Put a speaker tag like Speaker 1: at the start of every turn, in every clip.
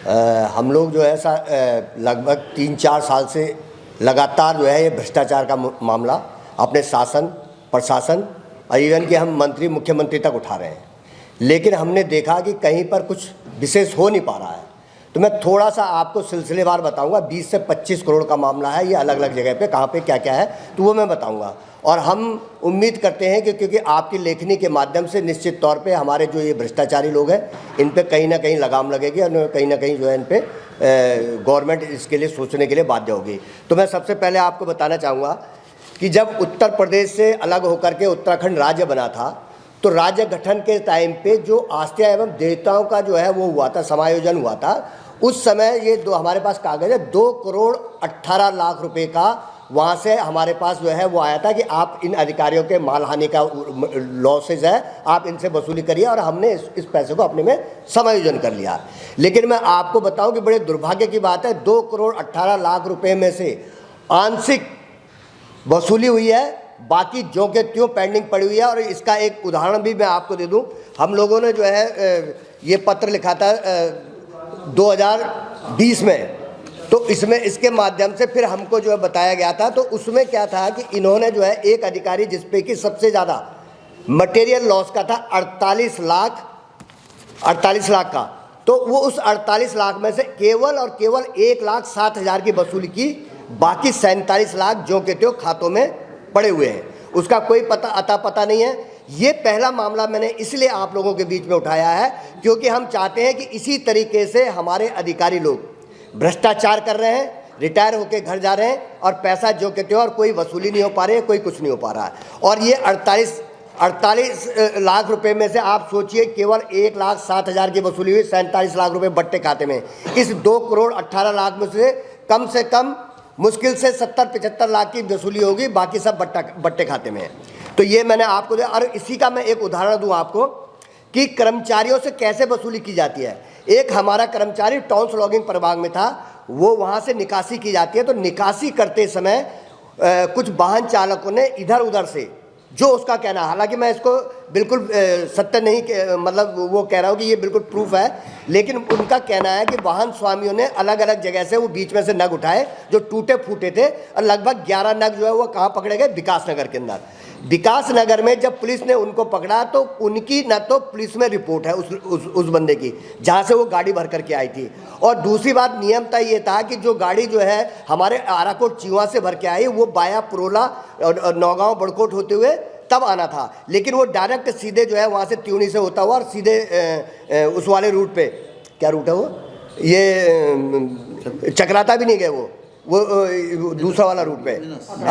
Speaker 1: हम लोग जो है लगभग 3-4 साल से लगातार जो है ये भ्रष्टाचार का मामला अपने शासन प्रशासन और इवन कि हम मंत्री मुख्यमंत्री तक उठा रहे हैं, लेकिन हमने देखा कि कहीं पर कुछ विशेष हो नहीं पा रहा है। तो मैं थोड़ा सा आपको सिलसिलेवार बताऊंगा। 20 से 25 करोड़ का मामला है, ये अलग अलग जगह पे कहाँ पे क्या क्या है तो वो मैं बताऊंगा। और हम उम्मीद करते हैं कि क्योंकि आपकी लेखनी के माध्यम से निश्चित तौर पे हमारे जो ये भ्रष्टाचारी लोग हैं इन पे कहीं ना कहीं लगाम लगेगी और कहीं ना कहीं जो है इन पे गवर्नमेंट इसके लिए सोचने के लिए बाध्य होगी। तो मैं सबसे पहले आपको बताना चाहूँगा कि जब उत्तर प्रदेश से अलग होकर के उत्तराखंड राज्य बना था तो राज्य गठन के टाइम पे जो आस्था एवं देवताओं का जो है वो हुआ था, समायोजन हुआ था। उस समय ये हमारे पास कागज़ है 2,18,00,000 रुपए का वहाँ से हमारे पास जो है वो आया था कि आप इन अधिकारियों के मालहानि का लॉसेज है, आप इनसे वसूली करिए, और हमने इस पैसे को अपने में समायोजन कर लिया। लेकिन मैं आपको बताऊं कि बड़े दुर्भाग्य की बात है, 2,18,00,000 रुपए में से आंशिक वसूली हुई है, बाकी जो के त्यों पेंडिंग पड़ी हुई है। और इसका एक उदाहरण भी मैं आपको दे दूं। हम लोगों ने जो है ये पत्र लिखा था 2020 में, तो इसमें इसके माध्यम से फिर हमको जो है बताया गया था। तो उसमें क्या था कि इन्होंने जो है एक अधिकारी जिसपे कि सबसे ज़्यादा मटेरियल लॉस का था 48 लाख का, तो वो उस 48 लाख में से केवल और केवल 1,07,000 की वसूली की, बाकी 47 लाख जो के त्यों खातों में पड़े हुए हैं, उसका कोई अता पता नहीं है। ये पहला मामला मैंने इसलिए आप लोगों के बीच में उठाया है क्योंकि हम चाहते हैं कि इसी तरीके से हमारे अधिकारी लोग भ्रष्टाचार कर रहे हैं, रिटायर होकर घर जा रहे हैं और पैसा जो के त्यों और कोई वसूली नहीं हो पा रही है, कोई कुछ नहीं हो पा रहा है। और ये 48 लाख रुपए में से आप सोचिए केवल 1,07,000 की वसूली हुई, 47 लाख रुपए बट्टे खाते में। इस 2,18,00,000 में से कम मुश्किल से 70-75 लाख की वसूली होगी, बाकी सब बट्टे खाते में है। तो ये मैंने आपको दिया। और इसी का मैं एक उदाहरण दूं आपको कि कर्मचारियों से कैसे वसूली की जाती है। एक हमारा कर्मचारी टाउन्स लॉगिंग प्रभाग में था, वो वहाँ से निकासी की जाती है। तो निकासी करते समय कुछ वाहन चालकों ने इधर उधर से, जो उसका कहना, हालांकि मैं इसको बिल्कुल सत्य नहीं मतलब वो कह रहा हूँ कि ये बिल्कुल प्रूफ है, लेकिन उनका कहना है कि वाहन स्वामियों ने अलग अलग जगह से वो बीच में से नग उठाए जो टूटे फूटे थे, और लगभग 11 नग जो है वो कहाँ पकड़े गए, विकास नगर के अंदर। विकास नगर में जब पुलिस ने उनको पकड़ा तो उनकी न तो पुलिस में रिपोर्ट है उस बंदे की जहाँ से वो गाड़ी भर करके आई थी, और दूसरी बात नियमता ये था कि जो गाड़ी जो है हमारे आराकोट चिवा से भर के आई वो बाया पुरोला और नौगांव बड़कोट होते हुए तब आना था, लेकिन वो डायरेक्ट सीधे जो है वहाँ से त्यूनी से होता हुआ और सीधे उस वाले रूट पे, क्या रूट है वो, ये चक्राता भी नहीं गए, वो दूसरा वाला रूट पे,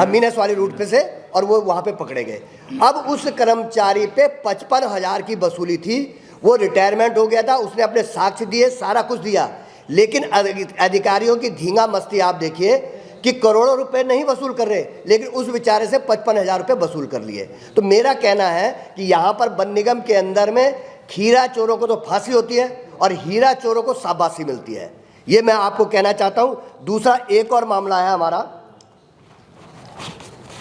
Speaker 1: मीनस वाली रूट पे से, और वो वहाँ पे पकड़े गए। अब उस कर्मचारी पे 55,000 की वसूली थी, वो रिटायरमेंट हो गया था, उसने अपने साक्ष्य दिए, सारा कुछ दिया, लेकिन अधिकारियों की धींगा मस्ती आप देखिए कि करोड़ों रुपए नहीं वसूल कर रहे, लेकिन उस बेचारे से 55,000 रुपये वसूल कर लिए। तो मेरा कहना है कि यहाँ पर वन निगम के अंदर में खीरा चोरों को तो फांसी होती है और हीरा चोरों को शाबाशी मिलती है, ये मैं आपको कहना चाहता हूँ। दूसरा एक और मामला है हमारा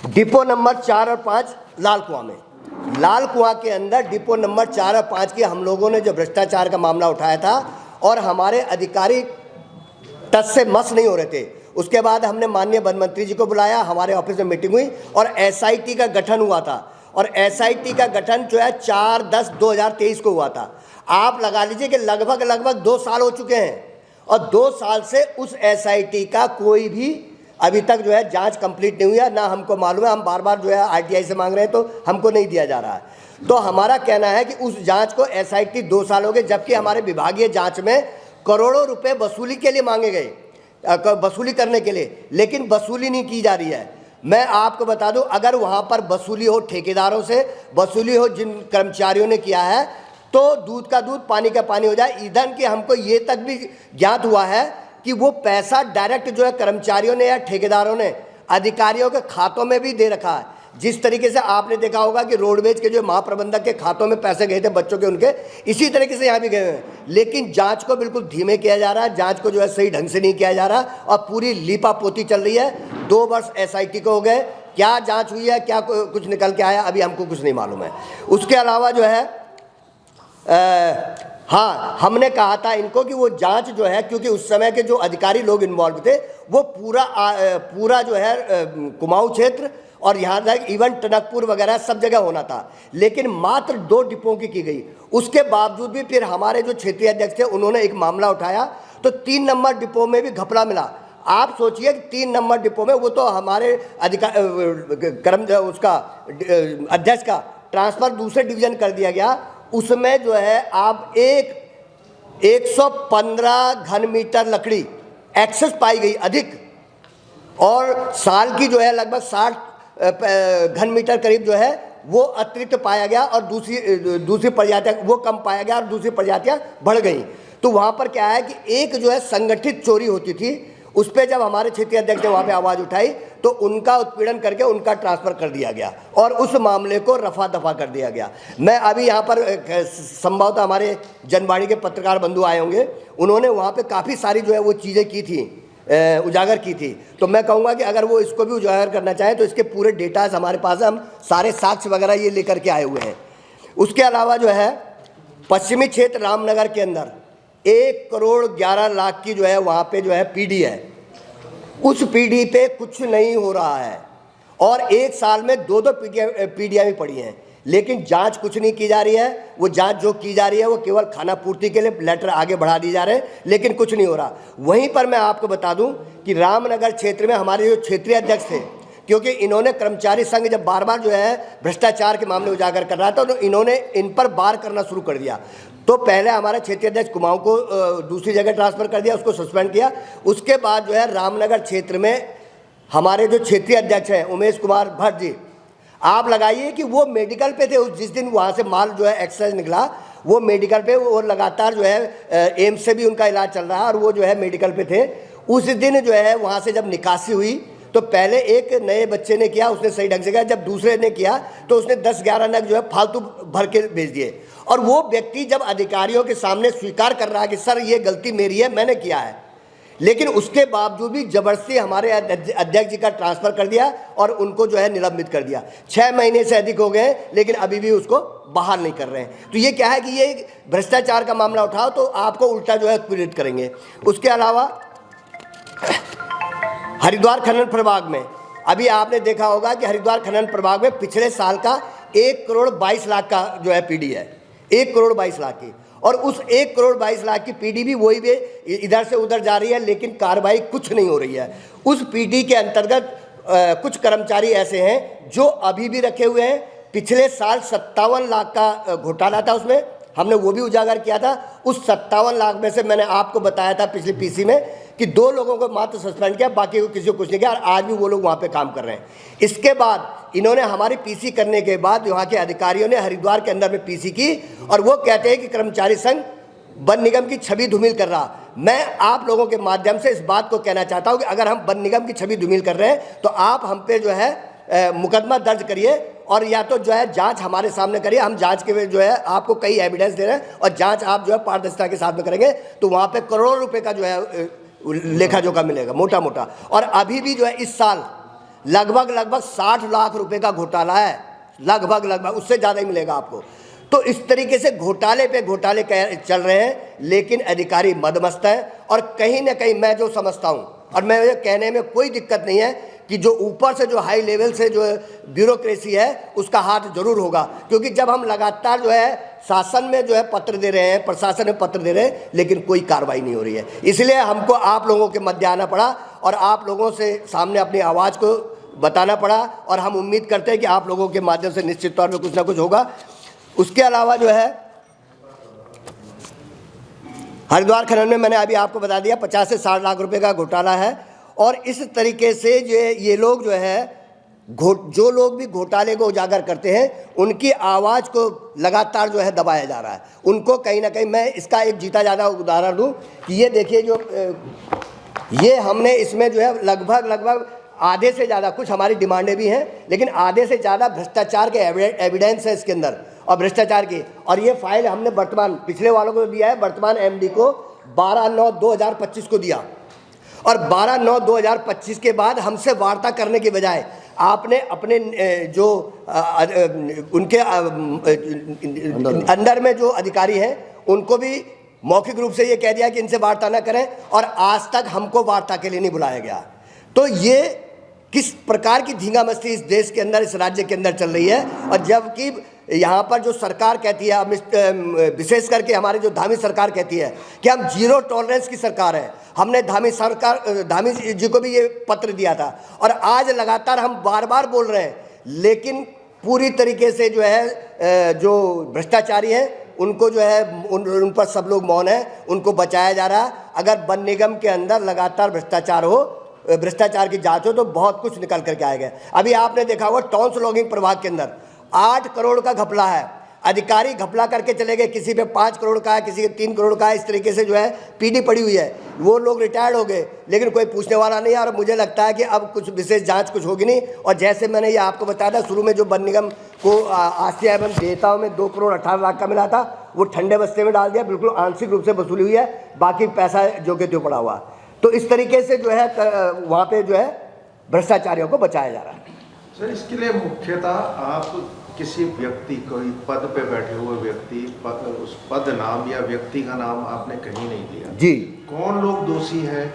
Speaker 1: डिपो नंबर 4 और 5 लाल कुआं में। लाल कुआं के अंदर डिपो नंबर 4 और 5 के हम लोगों ने जो भ्रष्टाचार का मामला उठाया था और हमारे अधिकारी टच से मस नहीं हो रहे थे, उसके बाद हमने माननीय वन मंत्री जी को बुलाया, हमारे ऑफिस में मीटिंग हुई और एसआईटी का गठन हुआ था। और एसआईटी का गठन जो है 4/10/2023 को हुआ था। आप लगा लीजिए कि लगभग 2 साल हो चुके हैं और 2 साल से उस एसआईटी का कोई भी अभी तक जो है जांच कंप्लीट नहीं हुई है, ना हमको मालूम है। हम बार बार जो है आरटीआई से मांग रहे हैं तो हमको नहीं दिया जा रहा है। तो हमारा कहना है कि उस जांच को एसआईटी 2 साल हो गए, जबकि हमारे विभागीय जांच में करोड़ों रुपए वसूली के लिए मांगे गए, वसूली करने के लिए, लेकिन वसूली नहीं की जा रही है। मैं आपको बता दूं, अगर वहां पर वसूली हो ठेकेदारों से, वसूली हो जिन कर्मचारियों ने किया है, तो दूध का दूध पानी का पानी हो जाए। ईंधन की हमको ये तक भी ज्ञात हुआ है कि वो पैसा डायरेक्ट जो है कर्मचारियों ने या ठेकेदारों ने अधिकारियों के खातों में भी दे रखा है। जिस तरीके से आपने देखा होगा कि रोडवेज के जो महाप्रबंधक के खातों में पैसे गए थे बच्चों के, उनके इसी तरीके से यहाँ भी गए हैं, लेकिन जांच को बिल्कुल धीमे किया जा रहा है, जांच को जो है सही ढंग से नहीं किया जा रहा और पूरी लीपापोती चल रही है। 2 वर्ष एसआईटी को हो गए, क्या जांच हुई है, क्या कुछ निकल के आया, अभी हमको कुछ नहीं मालूम है। उसके अलावा जो है हाँ, हमने कहा था इनको कि वो जांच जो है, क्योंकि उस समय के जो अधिकारी लोग इन्वॉल्व थे वो पूरा जो है कुमाऊं क्षेत्र और यहाँ तक इवन टनकपुर वगैरह सब जगह होना था, लेकिन मात्र 2 डिपो की गई। उसके बावजूद भी फिर हमारे जो क्षेत्रीय अध्यक्ष थे उन्होंने एक मामला उठाया, तो 3 नंबर डिपो में भी घपला मिला। आप सोचिए कि 3 नंबर डिपो में वो तो हमारे उसका अध्यक्ष का ट्रांसफर दूसरे डिवीजन कर दिया गया। उसमें जो है आप 115 घन मीटर लकड़ी एक्सेस पाई गई अधिक, और साल की जो है लगभग 60 घन मीटर करीब जो है वो अतिरिक्त पाया गया, और दूसरी प्रजातियाँ वो कम पाया गया और दूसरी प्रजातियाँ बढ़ गई। तो वहाँ पर क्या है कि एक जो है संगठित चोरी होती थी, उस पर जब हमारे क्षेत्रीय अध्यक्ष ने वहाँ पे आवाज़ उठाई तो उनका उत्पीड़न करके उनका ट्रांसफ़र कर दिया गया और उस मामले को रफा दफा कर दिया गया। मैं अभी यहाँ पर संभवतः हमारे जनवाणी के पत्रकार बंधु आए होंगे, उन्होंने वहाँ पे काफ़ी सारी जो है वो चीज़ें की थी, उजागर की थी। तो मैं कहूँगा कि अगर वो इसको भी उजागर करना चाहें तो इसके पूरे डेटाज हमारे पास है, हम सारे साक्ष्य वगैरह ये लेकर के आए हुए हैं। उसके अलावा जो है पश्चिमी क्षेत्र रामनगर के अंदर 1 करोड़ 11 लाख की जो है वहाँ पे जो है पीडी है, उस पीडी पे कुछ नहीं हो रहा है, और 1 साल में 2 पीडियाँ भी पड़ी हैं, लेकिन जांच कुछ नहीं की जा रही है। वो जांच जो की जा रही है वो केवल खाना पूर्ति के लिए लेटर आगे बढ़ा दी जा रहे हैं, लेकिन कुछ नहीं हो रहा। वहीं पर मैं आपको बता दूं कि रामनगर क्षेत्र में हमारे जो क्षेत्रीय अध्यक्ष थे, क्योंकि इन्होंने कर्मचारी संघ जब बार बार जो है भ्रष्टाचार के मामले उजागर कर रहा था तो इन्होंने इन पर बार करना शुरू कर दिया। तो पहले हमारा क्षेत्रीय अध्यक्ष कुमाऊं को दूसरी जगह ट्रांसफ़र कर दिया, उसको सस्पेंड किया। उसके बाद जो है रामनगर क्षेत्र में हमारे जो क्षेत्रीय अध्यक्ष हैं उमेश कुमार भट्ट जी, आप लगाइए कि वो मेडिकल पे थे उस जिस दिन वहाँ से माल जो है एक्साइज निकला, वो मेडिकल पे, वो लगातार जो है एम्स से भी उनका इलाज चल रहा है और वो जो है मेडिकल पे थे। उस दिन जो है वहाँ से जब निकासी हुई तो पहले एक नए बच्चे ने किया, उसने सही ढंग से किया, जब दूसरे ने किया तो उसने 10-11 नग जो है फालतू भर के भेज दिए। और वो व्यक्ति जब अधिकारियों के सामने स्वीकार कर रहा है कि सर ये गलती मेरी है, मैंने किया है, लेकिन उसके बावजूद भी जबरदस्ती हमारे अध्यक्ष जी का ट्रांसफ़र कर दिया और उनको जो है निलंबित कर दिया। 6 महीने से अधिक हो गए लेकिन अभी भी उसको बहाल नहीं कर रहे हैं। तो ये क्या है कि ये भ्रष्टाचार का मामला उठाओ तो आपको उल्टा जो है उत्पीड़ित करेंगे। उसके अलावा हरिद्वार खनन प्रभाग में अभी आपने देखा होगा कि हरिद्वार खनन प्रभाग में पिछले साल का 1 करोड़ 22 लाख का जो है पीडी है, 1 करोड़ 22 लाख की, और उस 1 करोड़ 22 लाख की पीडी भी वही भी इधर से उधर जा रही है, लेकिन कार्रवाई कुछ नहीं हो रही है। उस पीडी के अंतर्गत कुछ कर्मचारी ऐसे हैं जो अभी भी रखे हुए हैं। पिछले साल 57 लाख का घोटाला था, उसमें हमने वो भी उजागर किया था। उस 57 लाख में से मैंने आपको बताया था पिछली पीसी में कि 2 लोगों को मात्र सस्पेंड किया, बाकी को किसी को कुछ नहीं किया, और आज भी वो लोग वहाँ पे काम कर रहे हैं। इसके बाद इन्होंने हमारी पीसी करने के बाद वहाँ के अधिकारियों ने हरिद्वार के अंदर में पीसी की, और वो कहते हैं कि कर्मचारी संघ वन निगम की छवि धूमिल कर रहा। मैं आप लोगों के माध्यम से इस बात को कहना चाहता हूँ कि अगर हम वन निगम की छवि धूमिल कर रहे हैं तो आप हम पे जो है मुकदमा दर्ज करिए, और या तो जो है जांच हमारे सामने करिए। हम जांच के जो है आपको कई एविडेंस दे रहे हैं, और जांच आप जो है पारदर्शिता के साथ में करेंगे तो वहाँ पे करोड़ों रुपए का जो है लेखा जोखा मिलेगा, मोटा मोटा। और अभी भी जो है इस साल लगभग 60 लाख रुपए का घोटाला है, लगभग उससे ज़्यादा ही मिलेगा आपको। तो इस तरीके से घोटाले पे घोटाले चल रहे हैं, लेकिन अधिकारी मदमस्त हैं। और कहीं ना कहीं मैं जो समझता हूँ, और मैं ये कहने में कोई दिक्कत नहीं है कि जो ऊपर से जो हाई लेवल से जो ब्यूरोक्रेसी है उसका हाथ जरूर होगा, क्योंकि जब हम लगातार जो है शासन में जो है पत्र दे रहे हैं, प्रशासन में पत्र दे रहे हैं, लेकिन कोई कार्रवाई नहीं हो रही है। इसलिए हमको आप लोगों के मध्य आना पड़ा और आप लोगों से सामने अपनी आवाज़ को बताना पड़ा, और हम उम्मीद करते हैं कि आप लोगों के माध्यम से निश्चित तौर पर कुछ ना कुछ होगा। उसके अलावा जो है हरिद्वार खनन में मैंने अभी आपको बता दिया 50 से 60 लाख रुपए का घोटाला है, और इस तरीके से जो ये लोग जो है जो लोग भी घोटाले को उजागर करते हैं उनकी आवाज़ को लगातार जो है दबाया जा रहा है। उनको कहीं ना कहीं, मैं इसका एक जीता ज़्यादा उदाहरण दूं कि ये देखिए, जो ये हमने इसमें जो है लगभग आधे से ज़्यादा, कुछ हमारी डिमांडें भी हैं, लेकिन आधे से ज़्यादा भ्रष्टाचार के एविडेंस है इसके अंदर, और भ्रष्टाचार की। और ये फाइल हमने वर्तमान पिछले वालों को दिया है, वर्तमान एमडी को 12/9/2025 को दिया, और 12/9/2025 के बाद हमसे वार्ता करने के बजाय आपने अपने जो उनके अंदर में जो अधिकारी हैं उनको भी मौखिक रूप से ये कह दिया कि इनसे वार्ता न करें, और आज तक हमको वार्ता के लिए नहीं बुलाया गया। तो ये किस प्रकार की धींगा मस्ती इस देश के अंदर, इस राज्य के अंदर चल रही है। और जबकि यहाँ पर जो सरकार कहती है, विशेष करके हमारी जो धामी सरकार कहती है कि हम जीरो टॉलरेंस की सरकार है, हमने धामी जी को भी ये पत्र दिया था, और आज लगातार हम बार बार बोल रहे हैं, लेकिन पूरी तरीके से जो है जो भ्रष्टाचारी है उनको जो है उन पर सब लोग मौन है, उनको बचाया जा रहा है। अगर वन निगम के अंदर लगातार भ्रष्टाचार की जांच हो तो बहुत कुछ निकल करके आएगा। अभी आपने देखा होगा टॉन्स लॉगिंग प्रभाग के अंदर 8 करोड़ का घपला है, अधिकारी घपला करके चले गए, किसी पे 5 करोड़ का है, किसी के 3 करोड़ का है, इस तरीके से जो है पीडी पड़ी हुई है। वो लोग रिटायर्ड हो गए, लेकिन कोई पूछने वाला नहीं है। और मुझे लगता है कि अब कुछ विशेष जांच कुछ होगी नहीं। और जैसे मैंने ये आपको बताया था, शुरू में जो वन निगम को आस्तिया एवं देयताओं में 2 करोड़ 18 लाख का मिला था, वो ठंडे बस्ते में डाल दिया, बिल्कुल आंशिक रूप से वसूली हुई है, बाकी पैसा जो के त्यों पड़ा हुआ। तो इस तरीके से जो है वहाँ पे जो है भ्रष्टाचारियों को बचाया जा रहा है।
Speaker 2: सर, इसके लिए मुख्यतः आप किसी व्यक्ति, कोई पद पे बैठे हुए व्यक्ति, उस पद नाम या व्यक्ति का नाम आपने कहीं नहीं लिया
Speaker 1: जी।
Speaker 2: कौन लोग दोषी है,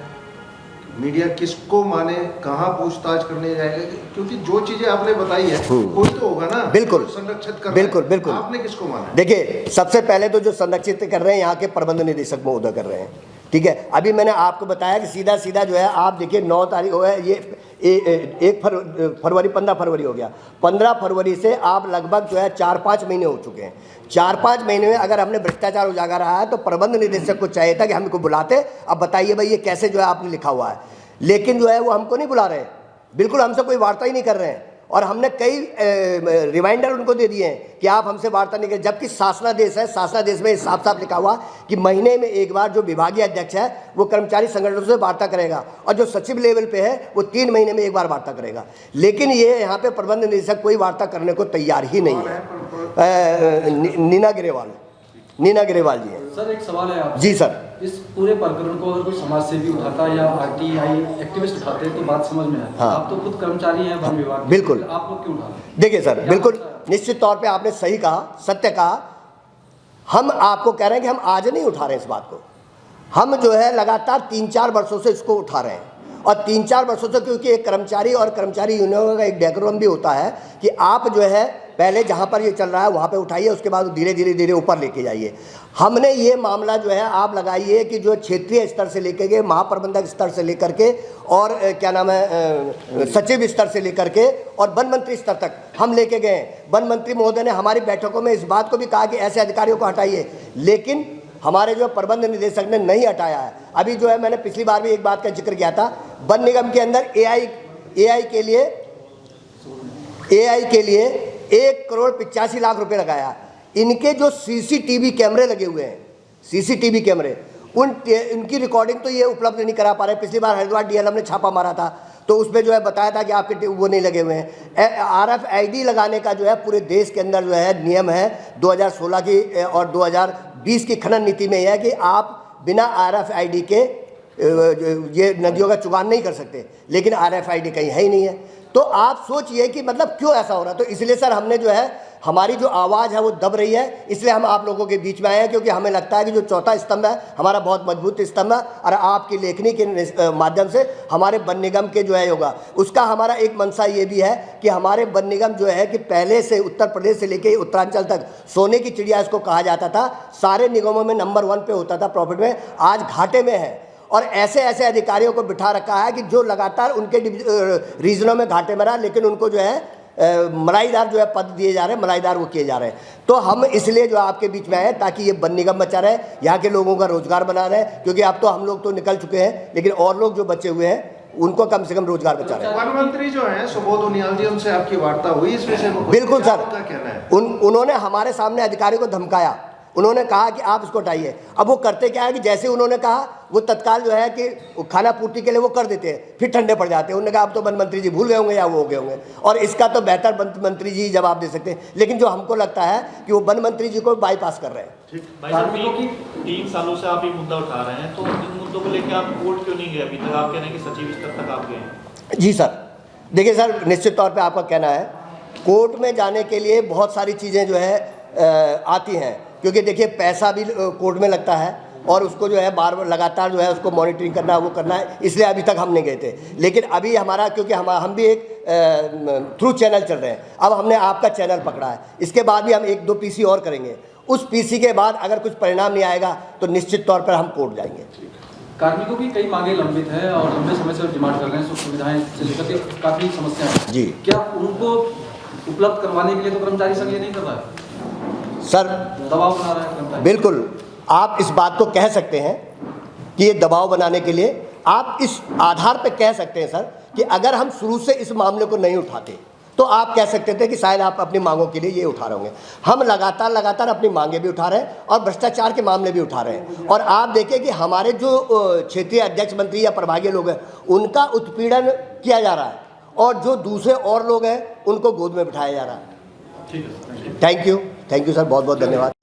Speaker 2: मीडिया किसको माने, कहाँ पूछताछ करने जाएगा? क्योंकि जो चीजें आपने बताई है कोई तो होगा ना,
Speaker 1: बिल्कुल
Speaker 2: संरक्षित कर,
Speaker 1: बिल्कुल
Speaker 2: आपने किसको माना?
Speaker 1: देखिए, सबसे पहले तो जो संरक्षित कर रहे हैं यहाँ के प्रबंध निदेशक महोदय कर रहे हैं, ठीक है। अभी मैंने आपको बताया कि सीधा सीधा जो है, आप देखिए 9 तारीख हो है, ये 1 फरवरी 15 फरवरी हो गया। 15 फरवरी से आप लगभग जो है 4-5 महीने हो चुके हैं। 4-5 महीने में अगर हमने भ्रष्टाचार उजागर रहा है तो प्रबंध निदेशक को चाहिए था कि हमको बुलाते, अब बताइए भाई ये कैसे जो है आपने लिखा हुआ है, लेकिन जो है वो हमको नहीं बुला रहे, बिल्कुल हमसे कोई वार्ता ही नहीं कर रहे हैं। और हमने कई रिमाइंडर उनको दे दिए हैं कि आप हमसे वार्ता नहीं करें, जबकि शासनादेश है, शासनादेश में साफ साफ लिखा हुआ कि महीने में एक बार जो विभागीय अध्यक्ष है वो कर्मचारी संगठनों से वार्ता करेगा, और जो सचिव लेवल पे है वो 3 महीने में एक बार वार्ता करेगा। लेकिन ये यहाँ पे प्रबंध निदेशक कोई वार्ता करने को तैयार ही नहीं है। नीना ग्रेवाल जी हैं।
Speaker 3: सर, एक सवाल है आपसे।
Speaker 1: जी सर।
Speaker 3: इस पूरे प्रकरण को अगर कोई समाज सेवी उठाता या आरटीआई एक्टिविस्ट उठाते तो बात समझ में आती। आप तो खुद कर्मचारी हैं वन विभाग के,
Speaker 1: बिल्कुल,
Speaker 3: आप लोग क्यों उठाते?
Speaker 1: देखिए सर, बिल्कुल निश्चित तौर पे आपने सही कहा, सत्य कहा। हम आपको कह रहे हैं कि हम आज नहीं उठा रहे हैं इस बात को, हम जो है लगातार 3-4 वर्षों से इसको उठा रहे हैं। और 3-4 वर्षों से, क्योंकि एक कर्मचारी और कर्मचारी यूनियनों का एक डेकोरम भी होता है कि आप जो है पहले जहाँ पर ये चल रहा है वहाँ पे उठाइए, उसके बाद धीरे धीरे ऊपर लेके जाइए। हमने ये मामला जो है आप लगाइए कि जो क्षेत्रीय स्तर से लेकर के, महाप्रबंधक स्तर से लेकर के, और क्या नाम है, सचिव स्तर से लेकर के और वन मंत्री स्तर तक हम लेके गए। वन मंत्री महोदय ने हमारी बैठकों में इस बात को भी कहा कि ऐसे अधिकारियों को हटाइए, लेकिन हमारे जो प्रबंध निदेशक ने नहीं हटाया है। अभी जो है मैंने पिछली बार भी एक बात का जिक्र किया था, वन निगम के अंदर एआई के लिए 1 करोड़ 85 लाख रुपए लगाया। इनके जो सीसीटीवी कैमरे लगे हुए हैं, सीसीटीवी कैमरे, उनकी रिकॉर्डिंग तो ये उपलब्ध नहीं करा पा रहे। पिछली बार हरिद्वार डीएलएम ने छापा मारा था तो उसमें जो है बताया था कि आपके वो नहीं लगे हुए हैं। RFID लगाने का जो है पूरे देश के अंदर जो है नियम है 2016 की और 2020 की खनन नीति में यह है कि आप बिना RFID के ये नदियों का चुगान नहीं कर सकते, लेकिन RFID कहीं है ही नहीं है। तो आप सोचिए कि मतलब क्यों ऐसा हो रहा है। तो इसलिए सर हमने जो है, हमारी जो आवाज़ है वो दब रही है, इसलिए हम आप लोगों के बीच में आए हैं, क्योंकि हमें लगता है कि जो चौथा स्तंभ है हमारा बहुत मजबूत स्तंभ है, और आपकी लेखनी के माध्यम से हमारे वन निगम के जो है होगा, उसका हमारा एक मंशा ये भी है कि हमारे वन निगम जो है कि पहले से उत्तर प्रदेश से लेकर उत्तरांचल तक सोने की चिड़िया इसको कहा जाता था, सारे निगमों में नंबर 1 पे होता था प्रॉफिट में, आज घाटे में है। और ऐसे ऐसे अधिकारियों को बिठा रखा है कि जो लगातार उनके रीजनों में घाटे में रहा, लेकिन उनको जो है मलाईदार जो है पद दिए जा रहे हैं, मलाईदार वो किए जा रहे हैं। तो हम इसलिए जो आपके बीच में आए ताकि ये वन निगम बचा रहे, यहाँ के लोगों का रोजगार बना रहे, क्योंकि अब तो हम लोग तो निकल चुके हैं, लेकिन और लोग जो बचे हुए हैं उनको कम से कम रोजगार बचा रहे हैं।
Speaker 2: वन मंत्री जो हैं सुबोध उनियाल जी, उनसे आपकी वार्ता हुई इस विषय में?
Speaker 1: बिल्कुल सर,
Speaker 2: क्या कहना है?
Speaker 1: उन्होंने हमारे सामने अधिकारी को धमकाया, उन्होंने कहा कि आप इसको हटाइए। अब वो करते क्या है कि जैसे उन्होंने कहा वो तत्काल जो है कि खाना पूर्ति के लिए वो कर देते हैं, फिर ठंडे पड़ जाते हैं। उन्होंने कहा अब तो वन मंत्री जी भूल गए होंगे या वो हो गए होंगे, और इसका तो बेहतर वन मंत्री जी जवाब दे सकते हैं। लेकिन जो हमको लगता है कि वो वन मंत्री जी को बाईपास कर रहे हैं।
Speaker 4: भाई साहब, 3 सालों से आप ये मुद्दा उठा रहे हैं, तो इन मुद्दों को लेकर आप कोर्ट क्यों नहीं गए अभी तक? आप कह रहे हैं कि सचिव स्तर तक आप गए हैं।
Speaker 1: जी सर, देखिए सर, निश्चित तौर पर आपका कहना है, कोर्ट में जाने के लिए बहुत सारी चीज़ें जो है आती हैं, क्योंकि देखिए पैसा भी कोर्ट में लगता है और उसको जो है बार बार लगातार जो है उसको मॉनिटरिंग करना है, वो करना है, इसलिए अभी तक हम नहीं गए थे। लेकिन अभी हमारा, क्योंकि हम भी एक थ्रू चैनल चल रहे हैं, अब हमने आपका चैनल पकड़ा है, इसके बाद भी हम 1-2 पीसी और करेंगे। उस पीसी के बाद अगर कुछ परिणाम नहीं आएगा तो निश्चित तौर पर हम कोर्ट जाएंगे।
Speaker 3: कार्मिकों की कई मांगे लंबित है और लंबे समय से डिमांड कर रहे हैं, सुख सुविधाएं से लेकर के काफ़ी समस्याएं हैं।
Speaker 1: जी।
Speaker 3: क्या उनको उपलब्ध करवाने के लिए तो कर्मचारी संघ ये नहीं कर रहा है,
Speaker 1: सर
Speaker 3: दबाव बना रहा है कर्मचारी?
Speaker 1: बिल्कुल, आप इस बात को कह सकते हैं कि ये दबाव बनाने के लिए आप इस आधार पर कह सकते हैं सर कि अगर हम शुरू से इस मामले को नहीं उठाते तो आप कह सकते थे कि शायद आप अपनी मांगों के लिए ये उठा रहे होंगे। हम लगातार अपनी मांगे भी उठा रहे हैं और भ्रष्टाचार के मामले भी उठा रहे हैं। और आप देखिए कि हमारे जो क्षेत्रीय अध्यक्ष मंत्री या प्रभागी लोग हैं उनका उत्पीड़न किया जा रहा है और जो दूसरे और लोग हैं उनको गोद में बिठाया जा रहा है।
Speaker 3: ठीक है, thank you.
Speaker 1: Thank you sir, बहुत बहुत धन्यवाद।